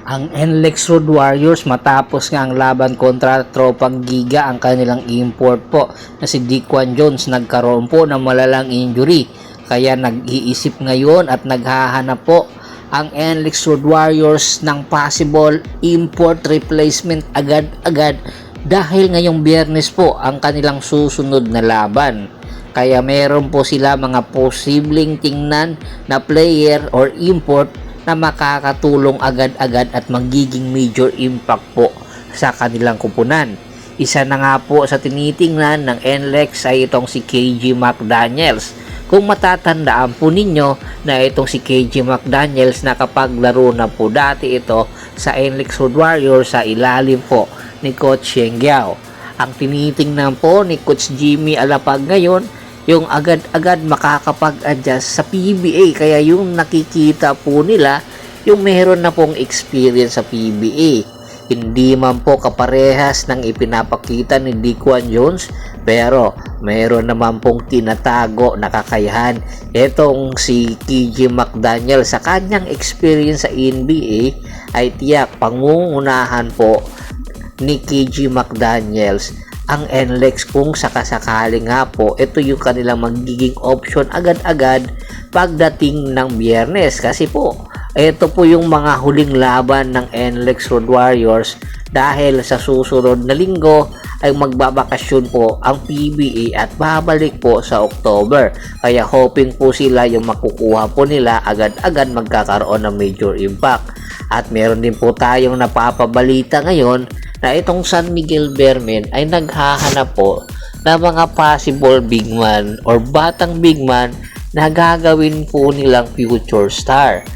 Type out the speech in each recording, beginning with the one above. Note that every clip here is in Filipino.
Ang NLEX Road Warriors matapos nga ang laban kontra Tropang Giga ang kanilang import po na si Dequan Jones nagkaroon po ng malalang injury. Kaya nag-iisip ngayon at naghahanap po ang NLEX Road Warriors ng possible import replacement agad-agad dahil ngayong Biyernes po ang kanilang susunod na laban. Kaya meron po sila mga posibleng tingnan na player or import na makakatulong agad-agad at magiging major impact po sa kanilang kupunan. Isa na nga po sa tinitingnan ng NLEX ay itong si KJ McDaniels. Kung matatandaan po ninyo na itong si KJ McDaniels nakapaglaro na po dati ito sa NLEX Road Warriors sa ilalim po ni Coach Yeng Guiao. Ang tinitingnan po ni Coach Jimmy Alapag ngayon yung agad-agad makakapag-adjust sa PBA, kaya yung nakikita po nila yung meron na pong experience sa PBA. Hindi man po kaparehas ng ipinapakita ni Dequan Jones, pero meron naman pong tinatago na kakayahan itong si KJ McDaniel. Sa kanyang experience sa NBA ay tiyak pangungunahan po ni KJ McDaniels ang NLEX kung sakasakali nga po ito yung kanilang magiging option agad-agad pagdating ng Biyernes, kasi po ito po yung mga huling laban ng NLEX Road Warriors dahil sa susunod na linggo ay magbabakasyon po ang PBA at babalik po sa October. Kaya hoping po sila yung makukuha po nila agad-agad magkakaroon ng major impact. At meron din po tayong napapabalita ngayon na itong San Miguel Bearmen ay naghahanap po ng mga possible big man or batang big man na gagawin po nilang future star.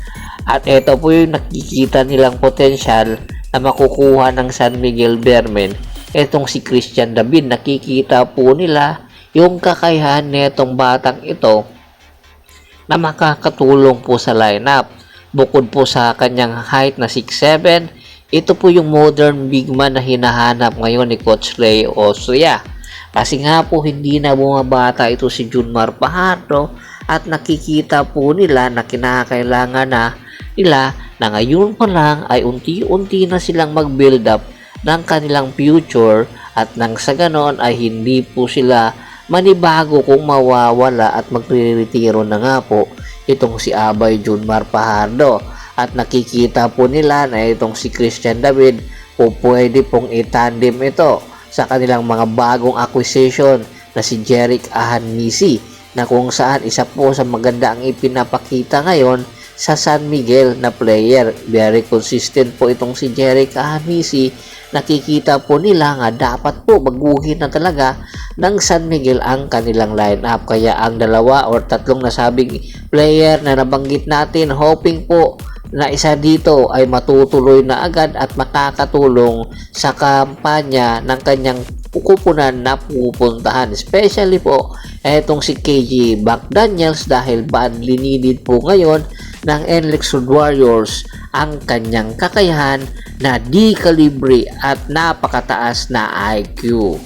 At ito po yung nakikita nilang potensyal na makukuha ng San Miguel Bearmen. Itong si Christian David, nakikita po nila yung kakayahan nitong batang ito na makakatulong po sa lineup. Bukod po sa kanyang height na 6'7", ito po yung modern big man na hinahanap ngayon ni Coach Leo Austria. Kasi nga po hindi na bumabata ito si Junmar Fajardo at nakikita po nila na kinakailangan na nila na ngayon pa lang ay unti-unti na silang mag-build up ng kanilang future at nang sa ganon ay hindi po sila manibago kung mawawala at magre-retiro na nga po itong si Abay Junmar Fajardo. At nakikita po nila na itong si Christian David po pwede pong itandem ito sa kanilang mga bagong acquisition na si Jerick Ahanmisi, na kung saan isa po sa maganda ang ipinapakita ngayon sa San Miguel na player. Very consistent po itong si Jerick Ahanmisi. Nakikita po nila nga dapat po baguhin na talaga ng San Miguel ang kanilang lineup. Kaya ang dalawa or tatlong nasabing player na nabanggit natin, hoping po na isa dito ay matutuloy na agad at makakatulong sa kampanya ng kanyang kupunan na pupuntahan. Especially po etong si KJ McDaniels dahil badly needed po ngayon ng NLEX Road Warriors ang kanyang kakayahan na di kalibre at napakataas na IQ.